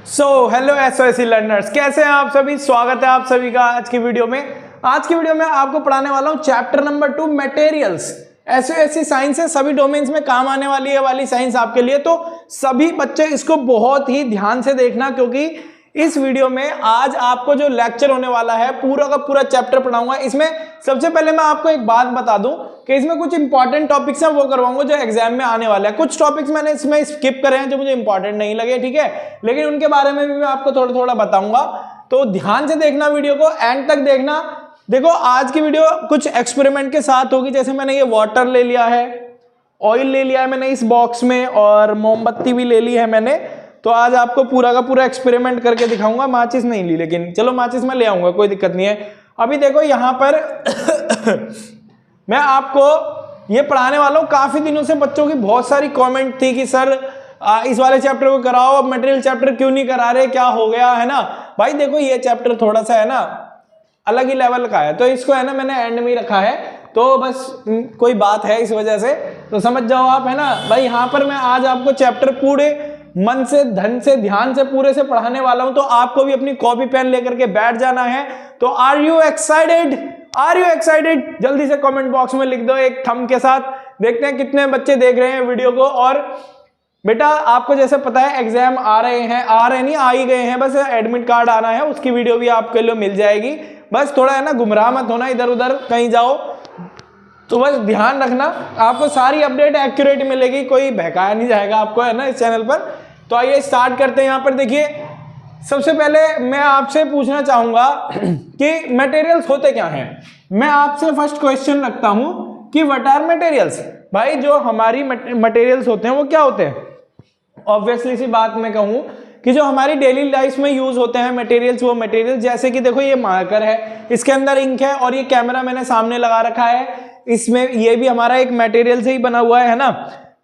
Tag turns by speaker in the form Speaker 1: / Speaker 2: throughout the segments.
Speaker 1: Hello एसओएसी learners, कैसे हैं आप सभी। स्वागत है आप सभी का आज की वीडियो में। आज की वीडियो में आपको पढ़ाने वाला हूं चैप्टर नंबर 2 मटेरियल्स। एसओएसी साइंस है, सभी डोमेन्स में काम आने वाली है वाली साइंस आपके लिए, तो सभी बच्चे इसको बहुत ही ध्यान से देखना, क्योंकि इस वीडियो में आज आपको जो लेक्चर होने वाला है पूरा का पूरा चैप्टर पढ़ाऊंगा। इसमें सबसे पहले मैं आपको एक बात बता दूं कि इसमें कुछ इंपॉर्टेंट टॉपिक्स हैं वो करवाऊंगा जो एग्जाम में आने वाले हैं। कुछ टॉपिक्स मैंने इसमें स्किप करे हैं जो मुझे इंपॉर्टेंट नहीं लगे, ठीक है, लेकिन उनके बारे में भी मैं आपको थोड़ा थोड़ा बताऊंगा, तो ध्यान से देखना वीडियो को, एंड तक देखना। देखो आज की वीडियो कुछ एक्सपेरिमेंट के साथ होगी। जैसे मैंने ये वाटर ले लिया है, ऑयल ले लिया है मैंने इस बॉक्स में, और मोमबत्ती भी ले ली है मैंने। तो आज आपको पूरा का पूरा एक्सपेरिमेंट करके दिखाऊंगा। माचिस नहीं ली, लेकिन चलो माचिस मैं ले आऊंगा, कोई दिक्कत नहीं है। अभी देखो यहाँ पर मैं आपको ये पढ़ाने वाला हूँ। काफी दिनों से बच्चों की बहुत सारी कमेंट थी कि सर इस वाले चैप्टर को कराओ, अब मटेरियल चैप्टर क्यों नहीं करा रहे, क्या हो गया, है ना। भाई देखो ये चैप्टर थोड़ा सा है ना अलग ही लेवल का है, तो इसको है ना मैंने एंड में ही रखा है, तो बस कोई बात है इस वजह से, तो समझ जाओ आप, है ना भाई। यहाँ पर मैं आज आपको चैप्टर पूरे मन से, धन से, ध्यान से, पूरे से पढ़ाने वाला हूं, तो आपको भी अपनी कॉपी पेन लेकर के बैठ जाना है। तो are you excited? Are you excited? जल्दी से कमेंट बॉक्स में लिख दो एक थंब के साथ। देखते हैं कितने बच्चे देख रहे हैं वीडियो को। और बेटा आपको जैसे पता है एग्जाम आ रहे हैं, आ रहे नहीं, आ ही गए हैं, बस एडमिट कार्ड आना है, उसकी वीडियो भी आपके लिए मिल जाएगी। बस थोड़ा है ना गुमराह मत होना, इधर उधर कहीं जाओ, तो बस ध्यान रखना, आपको सारी अपडेट एक्यूरेट मिलेगी, कोई बहकाया नहीं जाएगा आपको, है ना, इस चैनल पर। तो आइए स्टार्ट करते हैं। यहाँ पर देखिए, सबसे पहले मैं आपसे पूछना चाहूंगा कि मटेरियल्स होते क्या हैं। मैं आपसे फर्स्ट क्वेश्चन रखता हूं कि व्हाट आर मटेरियल्स। भाई जो हमारी मटेरियल्स होते हैं वो क्या होते हैं। ऑब्वियसली सी बात मैं कहूं कि जो हमारी डेली लाइफ में यूज होते हैं मटेरियल्स, वो मटेरियल्स जैसे कि देखो ये मार्कर है, इसके अंदर इंक है, और ये कैमरा मैंने सामने लगा रखा है, इसमें ये भी हमारा एक मटेरियल से ही बना हुआ है ना।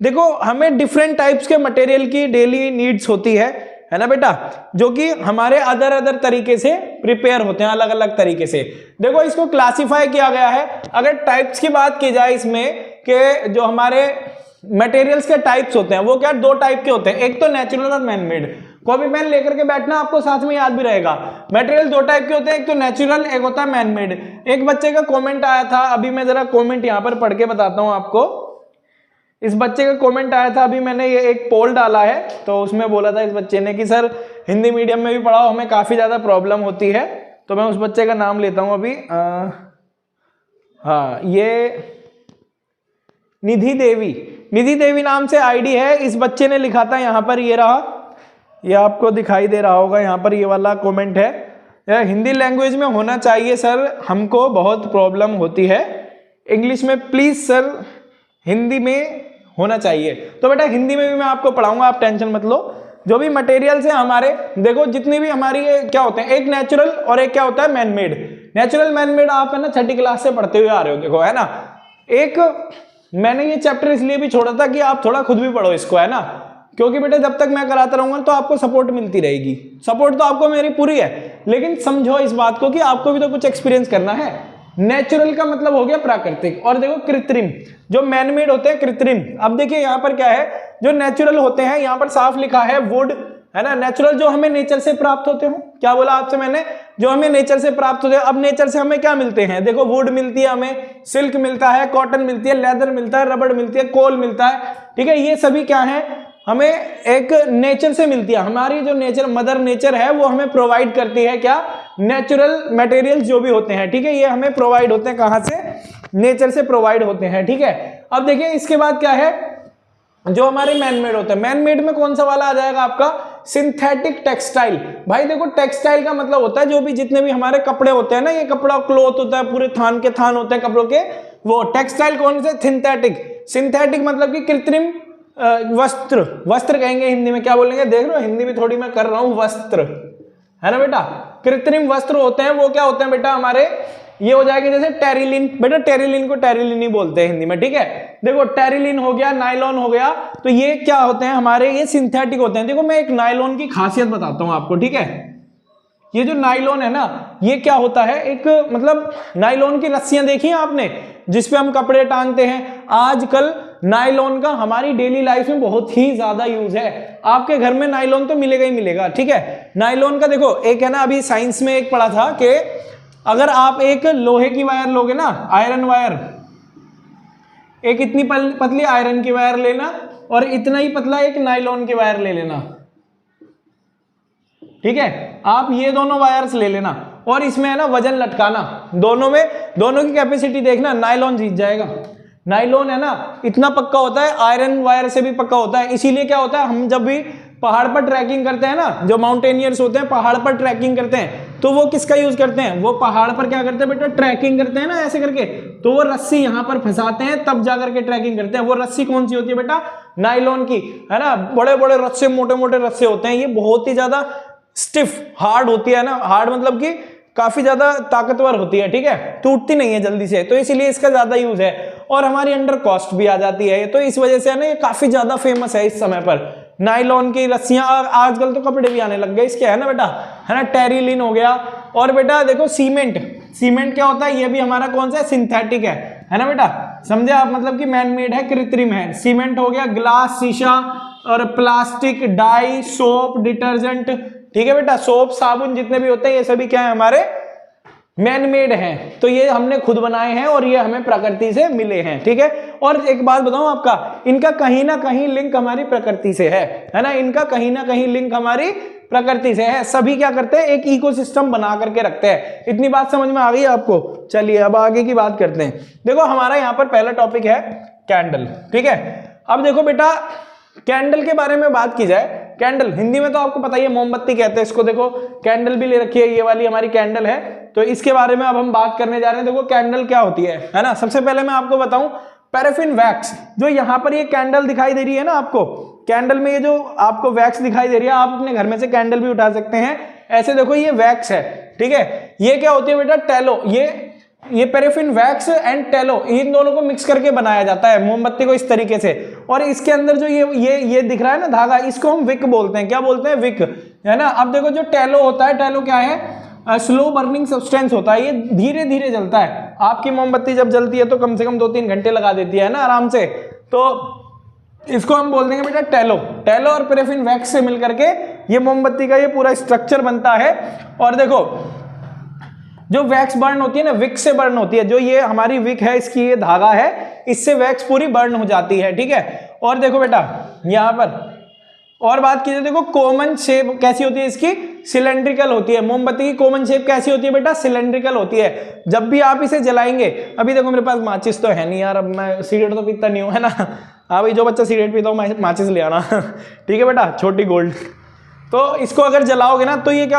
Speaker 1: देखो हमें डिफरेंट टाइप्स के मटेरियल की डेली नीड्स होती है ना बेटा, जो कि हमारे अदर तरीके से प्रिपेयर होते हैं, अलग अलग तरीके से। देखो इसको क्लासिफाई किया गया है। अगर टाइप्स की बात की जाए इसमें कि जो हमारे मटेरियल्स के टाइप्स होते हैं वो क्या, दो टाइप के होते हैं, एक तो नेचुरल और मैन मेड। कॉपी पेन लेकर के बैठना, आपको साथ में याद भी रहेगा। मटेरियल दो टाइप के होते हैं, एक तो नेचुरल, एक होता है मैन मेड। एक बच्चे का कमेंट आया था, अभी मैं जरा कमेंट यहां पर पढ़ के बताता हूं आपको। इस बच्चे का कमेंट आया था, अभी मैंने ये एक पोल डाला है, तो उसमें बोला था इस बच्चे ने कि सर हिंदी मीडियम में भी पढ़ाओ, हमें काफी ज्यादा प्रॉब्लम होती है। तो मैं उस बच्चे का नाम लेता हूं अभी। हाँ, ये निधि देवी नाम से आईडी है। इस बच्चे ने लिखा था, यहाँ पर ये रहा, ये आपको दिखाई दे रहा होगा, यहाँ पर ये वाला कमेंट है, यह हिंदी लैंग्वेज में होना चाहिए सर, हमको बहुत प्रॉब्लम होती है, इंग्लिश में प्लीज सर, हिंदी में होना चाहिए। तो बेटा हिंदी में भी मैं आपको पढ़ाऊंगा, आप टेंशन मत लो। जो भी मटेरियल्स है हमारे, देखो जितनी भी हमारी क्या होते हैं, एक नेचुरल और एक क्या होता है man made. Natural man made आप है ना छठी क्लास से पढ़ते हुए आ रहे हो, देखो है ना। एक मैंने ये चैप्टर इसलिए भी छोड़ा था कि आप थोड़ा खुद भी पढ़ो इसको, है ना, क्योंकि बेटा जब तक मैं कराता रहूंगा तो आपको सपोर्ट मिलती रहेगी। सपोर्ट तो आपको मेरी पूरी है, लेकिन समझो इस बात को कि आपको भी तो कुछ एक्सपीरियंस करना है। नेचुरल का मतलब हो गया प्राकृतिक, और देखो कृत्रिम, जो मैनमेड होते हैं कृत्रिम। अब देखिए यहाँ पर क्या है, जो नेचुरल होते हैं यहाँ पर साफ लिखा है वुड, है ना। नेचुरल जो हमें नेचर से प्राप्त होते हो, क्या बोला आपसे मैंने, जो हमें नेचर से प्राप्त होते हैं। अब नेचर से हमें क्या मिलते हैं, देखो वुड मिलती है हमें, सिल्क मिलता है, कॉटन मिलती है, लेदर मिलता है, रबड़ मिलती है, कोल मिलता है, ठीक है। ये सभी क्या है, हमें एक नेचर से मिलती है। हमारी जो नेचर, मदर नेचर है, वो हमें प्रोवाइड करती है क्या, नेचुरल मटेरियल्स जो भी होते हैं, ठीक है। ये हमें प्रोवाइड होते हैं कहां से, नेचर से प्रोवाइड होते हैं, ठीक है। अब देखिए इसके बाद क्या है, जो हमारे मैनमेड होते हैं। मैनमेड में कौन सा वाला आ जाएगा आपका, सिंथेटिक टेक्सटाइल। भाई देखो टेक्सटाइल का मतलब होता है जो भी जितने भी हमारे कपड़े होते हैं ना, ये कपड़ा क्लॉथ होता है, पूरे थान के थान होते हैं कपड़ों के, वो टेक्सटाइल कौन से, सिंथेटिक। सिंथेटिक मतलब कि कृत्रिम वस्त्र, वस्त्र कहेंगे हिंदी में, क्या बोलेंगे, देख रहे हो हिंदी में थोड़ी मैं कर रहा हूं, वस्त्र, है ना बेटा। कृत्रिम वस्त्र होते हैं, वो क्या होते हैं बेटा हमारे, ये हो जाएगा जैसे टेरिलिन। बेटा टेरिलिन को टेरिलिन ही बोलते हैं हिंदी में, ठीक है। देखो टेरिलिन हो गया, नायलॉन हो गया, तो ये क्या होते हैं हमारे, ये सिंथेटिक होते हैं। देखो मैं एक नायलॉन की खासियत बताता हूं आपको, ठीक है। ये जो नायलॉन है ना, ये क्या होता है, एक मतलब नायलॉन की रस्सियां देखी हैं आपने, जिसपे हम कपड़े टांगते हैं। आजकल नायलॉन का हमारी डेली लाइफ में बहुत ही ज्यादा यूज है। आपके घर में नायलॉन तो मिलेगा ही मिलेगा, ठीक है। नायलॉन का देखो एक है ना, अभी साइंस में एक पढ़ा था कि अगर आप एक लोहे की वायर लोगे ना, आयरन वायर, एक इतनी पतली आयरन की वायर लेना और इतना ही पतला एक नायलॉन की वायर ले लेना, ठीक है। आप ये दोनों वायर्स ले लेना और इसमें है ना वजन लटकाना, दोनों में, दोनों की कैपेसिटी देखना, नायलॉन जीत जाएगा। नायलॉन है ना इतना पक्का होता है, आयरन वायर से भी पक्का होता है। इसीलिए क्या होता है, हम जब भी पहाड़ पर ट्रैकिंग करते हैं ना, जो माउंटेनियर्स होते हैं पहाड़ पर ट्रैकिंग करते हैं, तो वो किसका यूज करते हैं, वो पहाड़ पर क्या करते हैं बेटा, ट्रैकिंग करते हैं ना ऐसे करके, तो वो रस्सी यहाँ पर फंसाते हैं तब जाकर के ट्रैकिंग करते हैं। वो रस्सी कौन सी होती है बेटा, नायलॉन की, है ना। बड़े बड़े रस्से, मोटे मोटे रस्से होते हैं, ये बहुत ही ज्यादा स्टिफ हार्ड होती है ना, हार्ड मतलब कि काफी ज्यादा ताकतवर होती है, ठीक है, टूटती नहीं है जल्दी से, तो इसीलिए इसका ज्यादा यूज है और हमारी अंडर कॉस्ट भी आ जाती है, तो इस वजह से है ना ये काफी ज्यादा फेमस है इस समय पर। नायलॉन की रस्सियां, आजकल तो कपड़े भी आने लग गए इसके, है ना बेटा, है ना, टेरिलिन हो गया। और बेटा देखो सीमेंट, सीमेंट क्या होता है, ये भी हमारा कौन सा है, सिंथेटिक है ना बेटा, समझे आप, मतलब कि मैन मेड है, कृत्रिम है। सीमेंट हो गया, ग्लास, शीशा और प्लास्टिक, डाई, सोप, डिटर्जेंट, ठीक है बेटा, सोप, साबुन जितने भी होते हैं ये सभी क्या है, हमारे मैन मेड हैं, तो ये हमने खुद बनाए हैं और ये हमें प्रकृति से मिले हैं, ठीक है। और एक बात बताऊं आपका, इनका कहीं ना कहीं लिंक हमारी प्रकृति से है ना, इनका कहीं ना कहीं लिंक हमारी प्रकृति से है। सभी क्या करते हैं, एक इकोसिस्टम बना करके रखते हैं। इतनी बात समझ में आ गई आपको। चलिए अब आगे की बात करते हैं। देखो हमारा यहाँ पर पहला टॉपिक है कैंडल, ठीक है। अब देखो बेटा कैंडल के बारे में बात की जाए, कैंडल हिंदी में तो आपको पता ही है मोमबत्ती कहते हैं इसको। देखो कैंडल भी ले रखी है, ये वाली हमारी कैंडल है, तो इसके बारे में अब हम बात करने जा रहे हैं। देखो कैंडल क्या होती है ना। सबसे पहले मैं आपको बताऊं, पैराफिन वैक्स, जो यहाँ पर ये कैंडल दिखाई दे रही है ना आपको, कैंडल में ये जो आपको वैक्स दिखाई दे रही है, आप अपने घर में से कैंडल भी उठा सकते हैं ऐसे। देखो ये वैक्स है, ठीक है। ये क्या होती है बेटा, टैलो, ये पैराफिन वैक्स एंड टैलो, इन दोनों को मिक्स करके बनाया जाता है मोमबत्ती को इस तरीके से। और इसके अंदर जो ये दिख रहा है ना धागा, इसको हम विक बोलते हैं। क्या बोलते हैं, विक, है ना। अब देखो जो टैलो होता है, टैलो क्या है, स्लो बर्निंग सब्सटेंस होता है, ये धीरे धीरे जलता है। आपकी मोमबत्ती जब जलती है तो कम से कम 2-3 घंटे लगा देती है ना आराम से, तो इसको हम बोल देंगे बेटा टैलो। टैलो और पैराफिन वैक्स से मिलकर के ये मोमबत्ती का ये पूरा स्ट्रक्चर बनता है। और देखो जो वैक्स बर्न होती है ना, विक से बर्न होती है, जो ये हमारी विक है, इसकी ये धागा है, इससे वैक्स पूरी बर्न हो जाती है, ठीक है। और देखो बेटा यहां पर और बात कीजिए, देखो कॉमन शेप कैसी होती है इसकी, सिलेंड्रिकल होती है। मोमबत्ती की कॉमन शेप कैसी होती है बेटा, सिलेंड्रिकल होती है। जब भी आप इसे जलाएंगे, अभी देखो मेरे पास माचिस तो है नहीं यार, अब मैं सिगरेट तो पीता नहीं हूं, है ना। हाँ भाई, जो बच्चा सिगरेट पीता हो माचिस ले आना, ठीक है बेटा, छोटी गोल्ड। तो इसको अगर जलाओगे ना, तो ये क्या,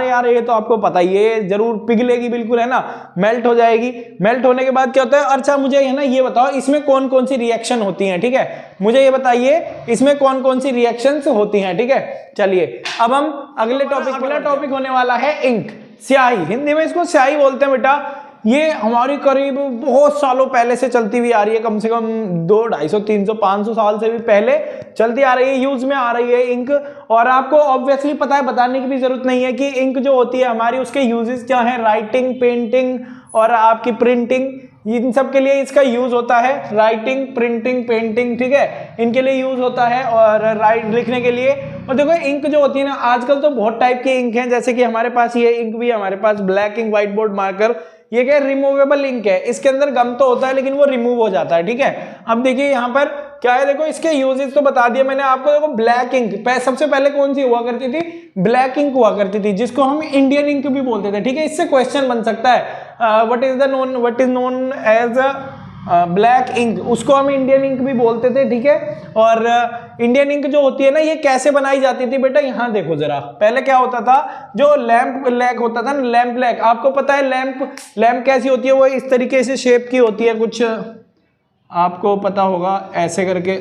Speaker 1: यार ये तो आपको पता ही है, जरूर पिघलेगी बिल्कुल, है ना, मेल्ट हो जाएगी। मेल्ट होने के बाद क्या होता है, अच्छा मुझे है ना ये बताओ, इसमें कौन कौन सी रिएक्शन होती हैं, ठीक है, मुझे ये बताइए इसमें कौन कौन सी रिएक्शंस होती हैं, ठीक है। चलिए अब हम अगले टॉपिक होने वाला है इंक, स्याही। हिंदी में इसको स्याही बोलते हैं बेटा। ये हमारी करीब बहुत सालों पहले से चलती हुई आ रही है, कम से कम 200, 250, 300, 500 साल से भी पहले चलती आ रही है, यूज में आ रही है इंक। और आपको ऑब्वियसली पता है, बताने की भी जरूरत नहीं है कि इंक जो होती है हमारी, उसके यूजेस क्या है, राइटिंग, पेंटिंग और आपकी प्रिंटिंग, इन सब के लिए इसका यूज होता है। राइटिंग, प्रिंटिंग, पेंटिंग, ठीक है, इनके लिए यूज होता है, और लिखने के लिए। और देखो इंक जो होती है ना, आजकल तो बहुत टाइप की इंक है, जैसे कि हमारे पास ये इंक भी है, हमारे पास black ink, white board marker, ये क्या रिमूवेबल इंक है। इसके अंदर गम तो होता है लेकिन वो रिमूव हो जाता है, ठीक है। अब देखिए यहाँ पर क्या है, देखो इसके यूजेस तो बता दिया मैंने आपको। देखो ब्लैक इंक सबसे पहले कौन सी हुआ करती थी, ब्लैक इंक हुआ करती थी, जिसको हम इंडियन इंक भी बोलते थे, ठीक है। इससे क्वेश्चन बन सकता है, what is known as black ink, उसको हम इंडियन इंक भी बोलते थे, ठीक है। और इंडियन इंक जो होती है ना, ये कैसे बनाई जाती थी बेटा, यहाँ देखो जरा। पहले क्या होता था, जो लैंप लैक होता था ना, लैंप लैक, आपको पता है लैंप कैसी होती है, वो इस तरीके से शेप की होती है, कुछ आपको पता होगा ऐसे करके।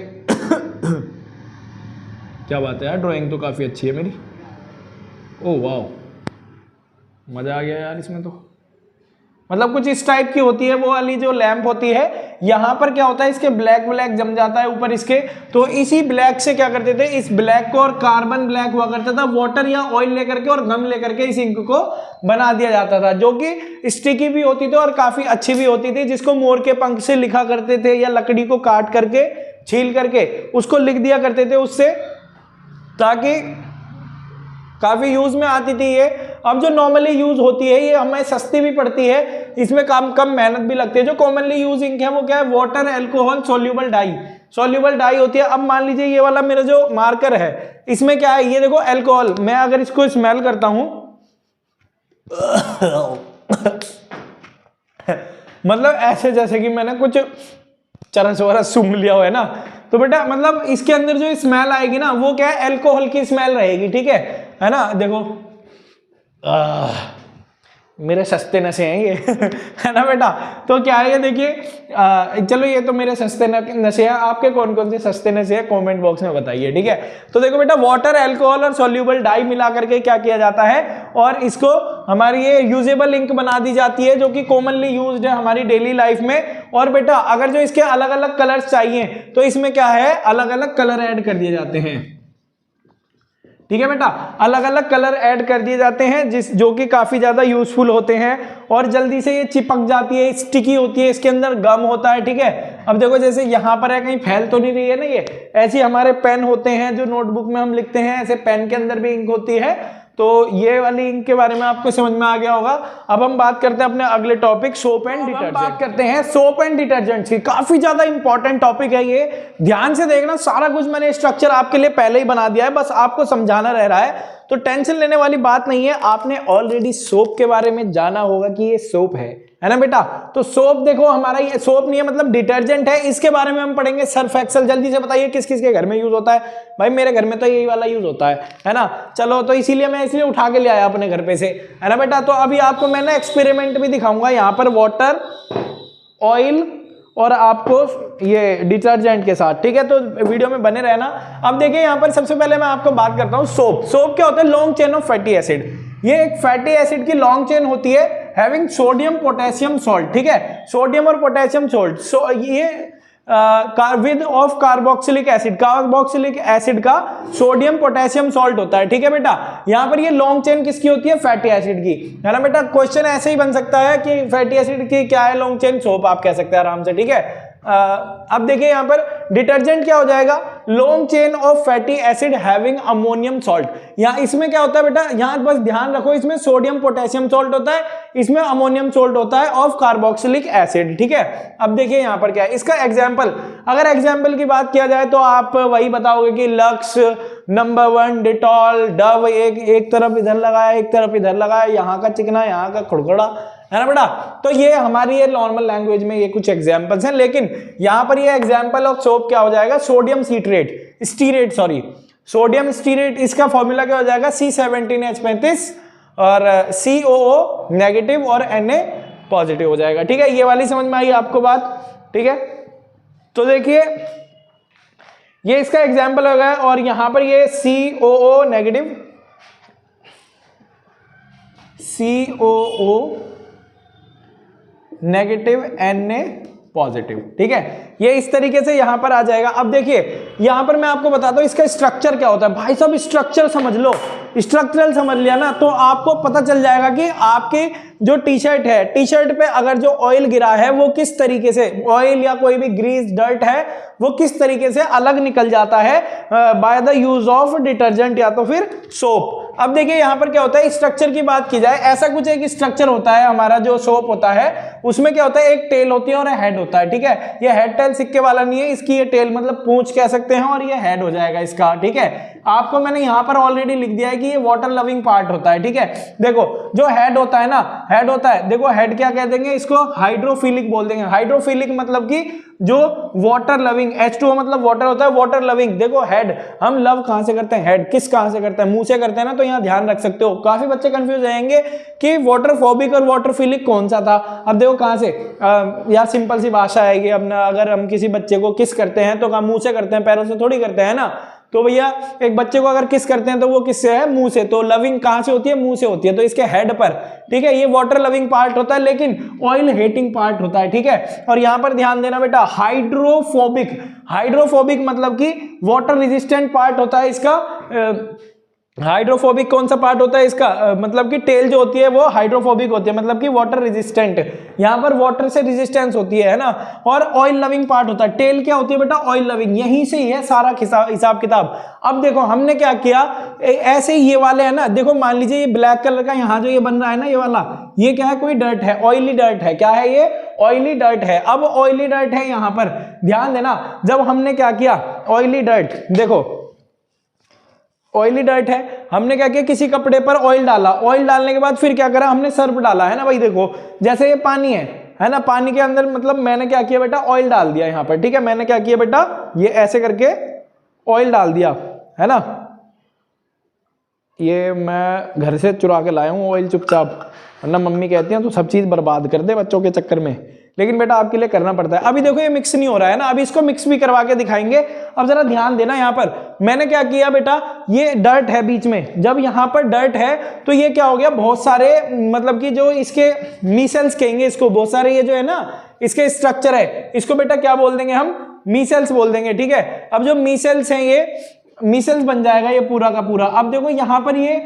Speaker 1: क्या बात है यार, ड्राइंग तो काफी अच्छी है मेरी। ओह वाह, मजा आ गया यार इसमें तो। मतलब कुछ इस टाइप की होती है वो वाली जो लैंप होती है। यहाँ पर क्या होता है, इसके ब्लैक ब्लैक जम जाता है ऊपर इसके, तो इसी ब्लैक से क्या करते थे, इस ब्लैक को, और कार्बन ब्लैक हुआ करता था, वाटर या ऑयल लेकर के और गम लेकर के इस इंक को बना दिया जाता था, जो कि स्टिकी भी होती थी और काफी अच्छी भी होती थी, जिसको मोर के पंख से लिखा करते थे या लकड़ी को काट करके छील करके उसको लिख दिया करते थे उससे, ताकि काफी यूज में आती थी ये। अब जो नॉर्मली यूज होती है ये हमें सस्ती भी पड़ती है, इसमें कम मेहनत भी लगती है। जो कॉमनली यूज इंक है वो क्या है, water alcohol soluble dye, soluble dye होती है। अब मान लीजिए ये वाला मेरा जो मार्कर है इसमें क्या है, ये देखो एल्कोहल, मैं अगर इसको स्मेल करता हूं मतलब ऐसे जैसे कि मैंने कुछ चरस वरस सूंघ लिया हो है ना, तो बेटा मतलब इसके अंदर जो स्मेल आएगी ना वो क्या है, एल्कोहल की स्मेल रहेगी, ठीक है ना। देखो मेरे सस्ते नशे हैं ये है ना बेटा। तो क्या है ये देखिए, चलो ये तो मेरे सस्ते नशे हैं, आपके कौन कौन से सस्ते नशे हैं कमेंट बॉक्स में बताइए, ठीक है। तो देखो बेटा, वाटर एल्कोहल और सोल्यूबल डाई मिला करके क्या किया जाता है, और इसको हमारी ये यूजेबल इंक बना दी जाती है, जो कि कॉमनली यूज्ड है हमारी डेली लाइफ में। और बेटा अगर जो इसके अलग अलग कलर्स चाहिए तो इसमें क्या है, अलग अलग कलर ऐड कर दिए जाते हैं, ठीक है बेटा, अलग अलग कलर ऐड कर दिए जाते हैं, जो कि काफी ज्यादा यूजफुल होते हैं और जल्दी से ये चिपक जाती है, स्टिकी होती है, इसके अंदर गम होता है, ठीक है। अब देखो जैसे यहाँ पर है, कहीं फैल तो नहीं रही है ना ये, ऐसे हमारे पेन होते हैं जो नोटबुक में हम लिखते हैं, ऐसे पेन के अंदर भी इंक होती है। तो ये वाली इंक के बारे में आपको समझ में आ गया होगा। अब हम बात करते हैं अपने अगले टॉपिक, सोप एंड डिटर्जेंट। बात करते हैं सोप एंड डिटर्जेंट की, काफी ज्यादा इंपॉर्टेंट टॉपिक है ये, ध्यान से देखना, सारा कुछ मैंने स्ट्रक्चर आपके लिए पहले ही बना दिया है, बस आपको समझाना रह रहा है, तो टेंशन लेने वाली बात नहीं है। आपने ऑलरेडी सोप के बारे में जाना होगा कि ये सोप है ना बेटा। तो सोप देखो, हमारा ये सोप नहीं है, मतलब डिटर्जेंट है, इसके बारे में हम पढ़ेंगे। सर्फ एक्सेल, जल्दी से बताइए किस किस के घर में यूज होता है। भाई मेरे घर में तो यही वाला यूज होता है ना। चलो, तो इसीलिए मैं इसलिए उठा के ले आया अपने घर पे से, है ना बेटा। तो अभी आपको मैं ना एक्सपेरिमेंट भी दिखाऊंगा, यहाँ पर वाटर, ऑयल और आपको ये डिटर्जेंट के साथ, ठीक है। तो वीडियो में बने रहना। अब देखिए यहाँ पर सबसे पहले मैं आपको बात करता हूँ सोप। सोप क्या होता है, long chain of fatty acid. ये एक फैटी एसिड की लॉन्ग चेन होती है, हैविंग सोडियम पोटेशियम सॉल्ट, ठीक है, सोडियम और पोटेशियम सॉल्ट। सो ये with of carboxylic acid, carboxylic acid का सोडियम पोटेशियम सॉल्ट होता है, ठीक है बेटा। यहां पर ये लॉन्ग चेन किसकी होती है, फैटी एसिड की, है ना बेटा। क्वेश्चन ऐसे ही बन सकता है कि फैटी एसिड की क्या है लॉन्ग चेन, सोप आप कह सकते हैं आराम से, ठीक है। अब देखिए यहां पर डिटर्जेंट क्या हो जाएगा, long chain of fatty acid having ammonium salt. यहां इसमें क्या होता है बेटा, यहां बस ध्यान रखो, इसमें सोडियम पोटेशियम सॉल्ट होता है, इसमें अमोनियम सॉल्ट होता है ऑफ कार्बोक्सिलिक एसिड, ठीक है। अब देखिए यहां पर क्या है, इसका एग्जांपल, अगर एग्जांपल की बात किया जाए तो आप वही बताओगे कि लक्स, नंबर 1, डिटॉल, डव, एक तरफ इधर लगाया, एक तरफ इधर लगाया, यहाँ का चिकना, यहाँ का खुड़खुड़ा, है ना बेटा। तो ये हमारी ये नॉर्मल लैंग्वेज में ये कुछ एग्जांपल्स हैं, लेकिन यहां पर ये एग्जांपल ऑफ सोप क्या हो जाएगा, sodium stearate, sorry sodium stearate. इसका फॉर्मूला क्या हो जाएगा, C17H35 और COO नेगेटिव और Na पॉजिटिव हो जाएगा, ठीक है। ये वाली समझ में आई आपको बात, ठीक है। तो देखिए ये इसका एग्जाम्पल हो गया, और यहां पर ये COO negative, COO negative, Na positive, ठीक है। ये इस तरीके से यहां पर आ जाएगा। अब देखिए यहां पर मैं आपको बताता हूं इसका स्ट्रक्चर क्या होता है। भाई साहब स्ट्रक्चर समझ लो, स्ट्रक्चरल समझ लिया ना तो आपको पता चल जाएगा कि आपकी जो टी शर्ट है, टी शर्ट पे अगर जो ऑयल गिरा है वो किस तरीके से, ऑयल या कोई भी ग्रीस, डर्ट है, वो किस तरीके से अलग निकल जाता है by the use of detergent या तो फिर सोप। अब देखिए यहां पर क्या होता है, स्ट्रक्चर की बात की जाए, ऐसा कुछ एक स्ट्रक्चर होता है हमारा जो सोप होता है, उसमें क्या होता है, एक टेल होती है और हेड होता है, ठीक है। ये हेड टेल सिक्के वाला नहीं है, इसकी ये टेल मतलब पूंछ कह सकते हैं, और ये हेड हो जाएगा इसका, ठीक है। आपको मैंने यहां पर ऑलरेडी लिख दिया है कि ये वाटर लविंग पार्ट होता है, ठीक है। देखो जो हेड होता है ना, हेड होता है, देखो हेड क्या कह देंगे इसको, हाइड्रोफिलिक बोल देंगे। हाइड्रोफिलिक मतलब कि जो वाटर लविंग, H2O मतलब वाटर होता है, वाटर लविंग। देखो हेड, हम लव कहां से करते हैं, हेड किस कहां से करते हैं, मुंह से करते हैं ना, तो यहां ध्यान रख सकते हो। काफी बच्चे कंफ्यूज रहेंगे कि वाटर फोबिक और वाटर फिलिक कौन सा था। अब देखो कहां से, यार सिंपल सी भाषा आएगी। अब ना अगर हम किसी बच्चे को किस करते हैं तो मुंह से करते हैं, पैरों से थोड़ी करते हैं ना। तो भैया एक बच्चे को अगर किस करते हैं तो वो किससे है, मुंह से। तो लविंग कहां से होती है, मुंह से होती है, तो इसके हेड पर, ठीक है, ये वाटर लविंग पार्ट होता है लेकिन ऑयल हेटिंग पार्ट होता है, ठीक है। और यहां पर ध्यान देना बेटा, हाइड्रोफोबिक, हाइड्रोफोबिक मतलब कि वाटर रेजिस्टेंट पार्ट होता है इसका। हाइड्रोफोबिक कौन सा पार्ट होता है इसका, मतलब कि टेल जो होती है वो हाइड्रोफोबिक होती है, मतलब कि वाटर रेजिस्टेंट, यहां पर वाटर से रेजिस्टेंस होती है ना। और ऑयल लविंग पार्ट होता है, टेल क्या होती है बेटा, ऑयल लविंग, यहीं से ही है सारा हिसाब किताब। अब देखो हमने क्या किया, ऐसे ही ये वाले है ना, देखो मान लीजिए ये ब्लैक कलर का यहाँ जो ये बन रहा है ना, ये वाला, ये क्या है, कोई डर्ट है, ऑयली डर्ट है, क्या है ये, ऑयली डर्ट है। अब ऑयली डर्ट है यहां पर, ध्यान देना, जब हमने क्या किया, ऑयली डर्ट, देखो ऑयली डर्ट है, हमने क्या किया, किसी कपड़े पर ऑयल डाला, ऑयल डालने के बाद फिर क्या करा, हमने सर्फ डाला, है ना भाई। देखो जैसे ये पानी है ना, पानी के अंदर मतलब मैंने क्या किया बेटा, ऑयल डाल दिया यहाँ पर, ठीक है। मैंने क्या किया बेटा, ये ऐसे करके ऑयल डाल दिया, है ना। ये मैं घर से चुरा के लाया हूँ ऑयल चुपचाप, वरना मम्मी कहती हैं तू सब चीज बर्बाद कर दे बच्चों के चक्कर में, लेकिन बेटा आपके लिए करना पड़ता है। अभी देखो ये मिक्स नहीं हो रहा है ना, अभी इसको मिक्स भी करवा के दिखाएंगे। अब जरा ध्यान देना, यहाँ पर मैंने क्या किया बेटा, ये डर्ट है बीच में, जब यहाँ पर डर्ट है तो ये क्या हो गया, बहुत सारे मतलब कि जो इसके मीसेल्स कहेंगे इसको, बहुत सारे ये जो है ना इसके स्ट्रक्चर है, इसको बेटा क्या बोल देंगे हम, मीसेल्स बोल देंगे, ठीक है। अब जो मीसेल्स हैं ये मीसेल्स बन जाएगा ये पूरा का पूरा। अब देखो यहाँ पर ये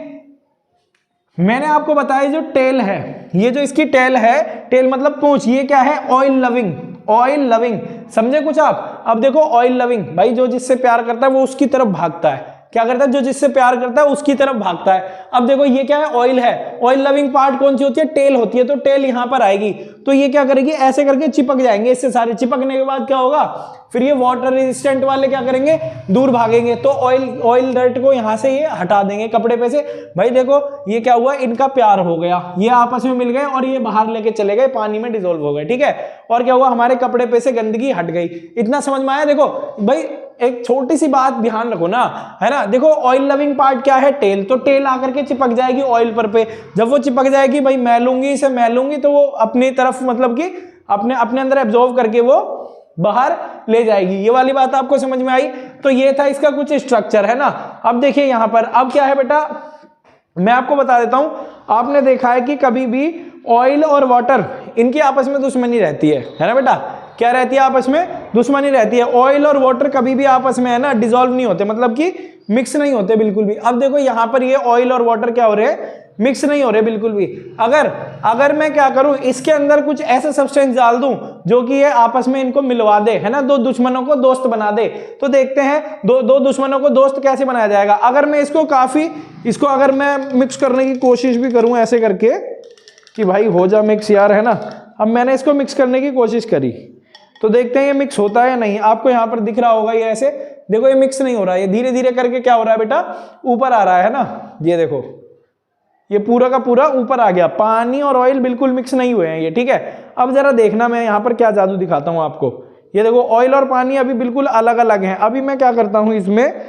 Speaker 1: मैंने आपको बताया जो टेल है, ये जो इसकी टेल है, टेल मतलब पूंछ, ये क्या है, ऑयल लविंग, ऑयल लविंग, समझे कुछ आप। अब देखो ऑयल लविंग, भाई जो जिससे प्यार करता है वो उसकी तरफ भागता है, क्या करता है, जो जिससे प्यार करता है उसकी तरफ भागता है। अब देखो ये क्या है, ऑयल है, ऑयल लविंग पार्ट कौन सी होती है, टेल होती है, तो टेल यहां पर आएगी, तो ये क्या करेगी, ऐसे करके चिपक जाएंगे इससे सारे, चिपकने के बाद क्या होगा, फिर ये वाटर रेजिस्टेंट वाले क्या करेंगे, दूर भागेंगे, तो ऑयल डर्ट को यहां से ये हटा देंगे कपड़े पे से। भाई देखो ये क्या हुआ, इनका प्यार हो गया, ये आपस में मिल गए और ये बाहर लेके चले गए, पानी में डिसॉल्व हो गए, ठीक है। और क्या हुआ, हमारे कपड़े पे से गंदगी हट गई। इतना समझ में आया। देखो भाई एक छोटी सी बात ध्यान रखो ना, है ना। देखो ऑयल लविंग पार्ट क्या है, टेल, तो टेल आकर के चिपक जाएगी ऑयल पर पे, जब वो चिपक जाएगी भाई मैं लूंगी इसे, मैं लूंगी, तो वो अपनी तरफ मतलब कि अपने अंदर एब्जॉर्व करके वो बाहर ले जाएगी। ये वाली बात आपको समझ में आई। तो ये था इसका कुछ स्ट्रक्चर, है ना। अब देखिए यहां पर अब क्या है बेटा, मैं आपको बता देता हूं, आपने देखा है कि कभी भी ऑयल और वाटर इनकी आपस में दुश्मनी रहती है ना बेटा, क्या रहती है, आपस में दुश्मनी रहती है। ऑयल और वाटर कभी भी आपस में है ना डिसॉल्व नहीं होते, मतलब कि मिक्स नहीं होते बिल्कुल भी। अब देखो यहां पर ये ऑयल और वाटर क्या हो रहे हैं, मिक्स नहीं हो रहे बिल्कुल भी। अगर मैं क्या करूं, इसके अंदर कुछ ऐसा सब्सटेंस डाल दूं जो कि ये आपस में इनको मिलवा दे, है ना, दो दुश्मनों को दोस्त बना दे, तो देखते हैं दो दुश्मनों को दोस्त कैसे बनाया जाएगा। अगर मैं इसको अगर मैं मिक्स करने की कोशिश भी करूं ऐसे करके कि भाई हो जा मिक्स यार, है ना। अब मैंने इसको मिक्स करने की कोशिश करी तो देखते हैं ये मिक्स होता है या नहीं। आपको यहाँ पर दिख रहा होगा ये ऐसे, देखो ये मिक्स नहीं हो रहा है, ये धीरे धीरे करके क्या हो रहा है बेटा, ऊपर आ रहा है ना। ये देखो ये पूरा का पूरा ऊपर आ गया, पानी और ऑयल बिल्कुल मिक्स नहीं हुए हैं ये, ठीक है। अब जरा देखना मैं यहाँ पर क्या जादू दिखाता हूँ आपको। ये देखो ऑयल और पानी अभी बिल्कुल अलग अलग हैं। अभी मैं क्या करता हूँ, इसमें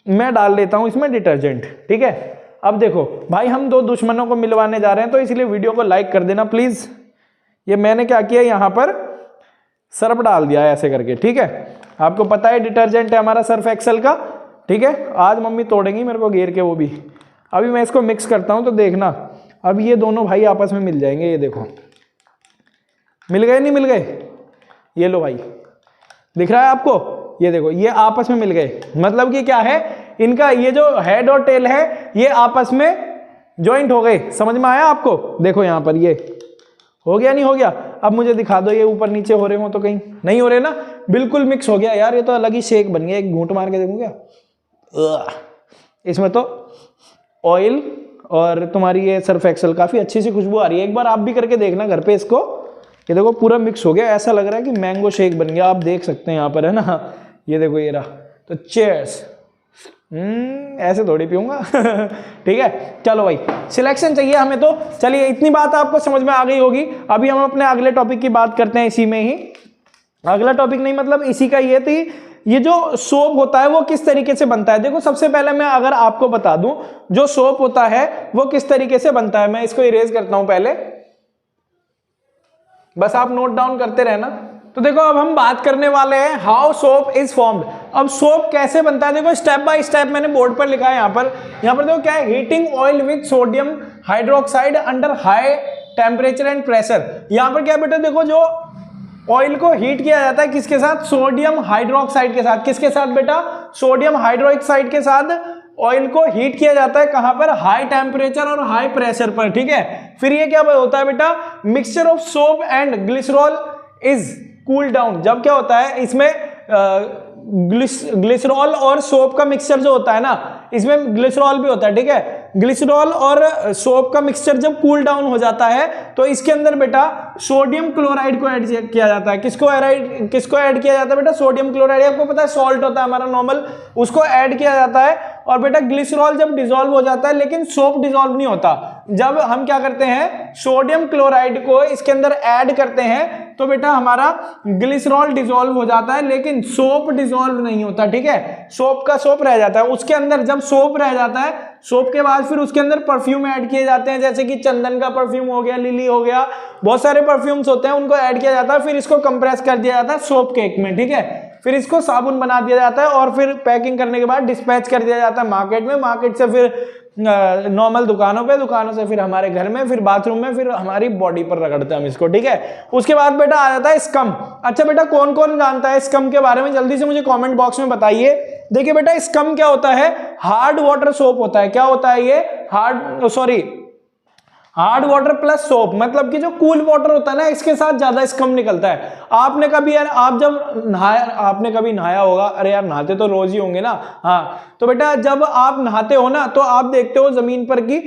Speaker 1: मैं डाल लेता हूँ इसमें डिटर्जेंट, ठीक है। अब देखो भाई हम दो दुश्मनों को मिलवाने जा रहे हैं, तो इसलिए वीडियो को लाइक कर देना प्लीज। ये मैंने क्या किया, यहाँ पर सर्फ डाल दिया है ऐसे करके, ठीक है। आपको पता है डिटर्जेंट है हमारा सर्फ एक्सेल का, ठीक है। आज मम्मी तोड़ेंगी मेरे को घेर के वो भी। अभी मैं इसको मिक्स करता हूं तो देखना, अब ये दोनों भाई आपस में मिल जाएंगे। ये देखो मिल गए, नहीं मिल गए, ये लो भाई दिख रहा है आपको, ये देखो ये आपस में मिल गए। मतलब कि क्या है, इनका ये जो हेड और टेल है ये आपस में ज्वाइंट हो गए। समझ में आया आपको, देखो यहाँ पर ये हो गया, नहीं हो गया। अब मुझे दिखा दो ये ऊपर नीचे हो रहे हो तो, कहीं नहीं हो रहे ना, बिल्कुल मिक्स हो गया यार। ये तो अलग ही शेक बन गया, एक घूंट मार के देखूं क्या। इसमें तो ऑयल और तुम्हारी ये सर्फ एक्सेल काफी अच्छी सी खुशबू आ रही है। एक बार आप भी करके देखना घर पे इसको। ये देखो पूरा मिक्स हो गया, ऐसा लग रहा है कि मैंगो शेक बन गया। आप देख सकते हैं यहाँ पर, है ना। ये देखो ये रहा, तो चीयर्स। ऐसे थोड़ी पीऊंगा ठीक है। चलो भाई सिलेक्शन चाहिए हमें, तो चलिए इतनी बात आपको समझ में आ गई होगी। अभी हम अपने अगले टॉपिक की बात करते हैं। इसी में ही अगला टॉपिक नहीं मतलब इसी का ये थी, ये जो सोप होता है वो किस तरीके से बनता है। देखो सबसे पहले मैं अगर आपको बता दूं, जो सोप होता है वो किस तरीके से बनता है। मैं इसको इरेज करता हूं पहले, बस आप नोट डाउन करते रहना। तो देखो अब हम बात करने वाले हैं हाउ सोप इज फॉर्म्ड। अब सोप कैसे बनता है देखो स्टेप बाय स्टेप मैंने बोर्ड पर लिखा है। यहाँ पर देखो क्या है, heating oil with sodium hydroxide under high temperature and pressure. यहाँ पर क्या बेटा देखो, जो ऑयल को हीट किया जाता है किसके साथ, सोडियम हाइड्रोक्साइड के साथ। किसके साथ बेटा, सोडियम हाइड्रोक्साइड के साथ ऑयल को हीट किया जाता है। कहां पर, हाई टेम्परेचर और हाई प्रेशर पर, ठीक है। फिर ये क्या होता है बेटा, mixture of soap and glycerol is cool down. जब क्या होता है इसमें ग्लिसरॉल और सोप का मिक्सचर जो होता है ना, इसमें ग्लिसरॉल भी होता है, ठीक है। ग्लिसरॉल और सोप का मिक्सचर जब कूल डाउन हो जाता है तो इसके अंदर बेटा सोडियम क्लोराइड को ऐड किया जाता है। किसको ऐड किया जाता है बेटा, सोडियम क्लोराइड। आपको पता है सॉल्ट होता है हमारा नॉर्मल, उसको ऐड किया जाता है। और बेटा ग्लिसरॉल जब डिसॉल्व हो जाता है लेकिन सोप डिसॉल्व नहीं होता, जब हम क्या करते हैं सोडियम क्लोराइड को इसके अंदर ऐड करते हैं तो बेटा हमारा ग्लिसरॉल डिसॉल्व हो जाता है लेकिन सोप डिसॉल्व नहीं होता, ठीक है। सोप का सोप रह जाता है उसके अंदर। जब सोप रह जाता है, सोप के बाद फिर उसके अंदर परफ्यूम ऐड किए जाते हैं, जैसे कि चंदन का परफ्यूम हो गया, लिली हो गया, बहुत सारे परफ्यूम्स होते हैं, उनको ऐड किया जाता है। फिर इसको कंप्रेस कर दिया जाता है सोप केक में, ठीक है। फिर इसको साबुन बना दिया जाता है और फिर पैकिंग करने के बाद डिस्पैच कर दिया जाता है मार्केट में, मार्केट से फिर नॉर्मल दुकानों पे, दुकानों से फिर हमारे घर में, फिर बाथरूम में, फिर हमारी बॉडी पर रगड़ते हैं हम इसको, ठीक है। उसके बाद बेटा आ जाता है स्कम। अच्छा बेटा कौन कौन जानता है स्कम के बारे में, जल्दी से मुझे कमेंट बॉक्स में बताइए। देखिए बेटा स्कम क्या होता है, हार्ड वाटर सोप होता है। क्या होता है ये, हार्ड वाटर प्लस सोप, मतलब कि जो कूल वाटर होता है ना इसके साथ ज्यादा स्कम निकलता है। आपने कभी यार, आप जब आपने कभी नहाया होगा, अरे यार नहाते तो रोज ही होंगे ना, हाँ। तो बेटा जब आप नहाते हो ना तो आप देखते हो जमीन पर की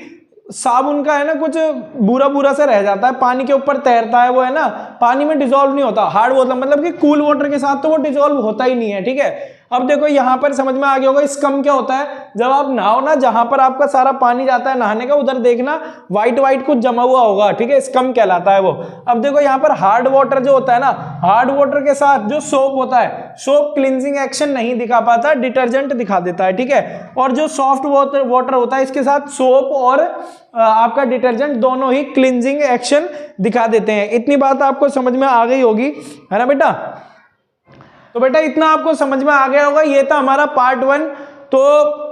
Speaker 1: साबुन का है ना कुछ बुरा बुरा सा रह जाता है, पानी के ऊपर तैरता है वो, है ना, पानी में डिसॉल्व नहीं होता। हार्ड वाटर मतलब कि कूल वाटर के साथ तो वो डिसॉल्व होता ही नहीं है, ठीक है। अब देखो यहां पर समझ में आ गया होगा स्कम क्या होता है। जब आप नहाओ ना, जहां पर आपका सारा पानी जाता है नहाने का, उधर देखना व्हाइट व्हाइट कुछ जमा हुआ होगा, ठीक है, स्कम कहलाता है वो। अब देखो यहाँ पर हार्ड वाटर जो होता है ना, हार्ड वाटर के साथ जो सोप होता है, सोप क्लींजिंग एक्शन नहीं दिखा पाता, डिटर्जेंट दिखा देता है, ठीक है। और जो सॉफ्ट वाटर होता है इसके साथ सोप और आपका डिटर्जेंट दोनों ही क्लींजिंग एक्शन दिखा देते हैं। इतनी बात आपको समझ में आ गई होगी, है ना बेटा। तो बेटा इतना आपको समझ में आ गया होगा, ये था हमारा पार्ट 1। तो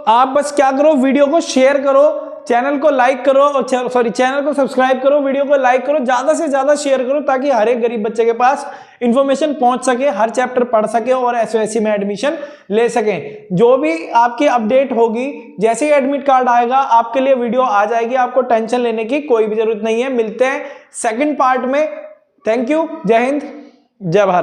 Speaker 1: आप बस क्या करो, वीडियो को शेयर करो, चैनल को लाइक करो, चैनल को सब्सक्राइब करो, वीडियो को लाइक करो, ज्यादा से ज्यादा शेयर करो ताकि हर एक गरीब बच्चे के पास इंफॉर्मेशन पहुंच सके, हर चैप्टर पढ़ सके और एसओएससी में एडमिशन ले सके। जो भी आपकी अपडेट होगी, जैसे ही एडमिट कार्ड आएगा आपके लिए वीडियो आ जाएगी, आपको टेंशन लेने की कोई भी जरूरत नहीं है। मिलते हैं सेकंड पार्ट में। थैंक यू, जय हिंद, जय भारत।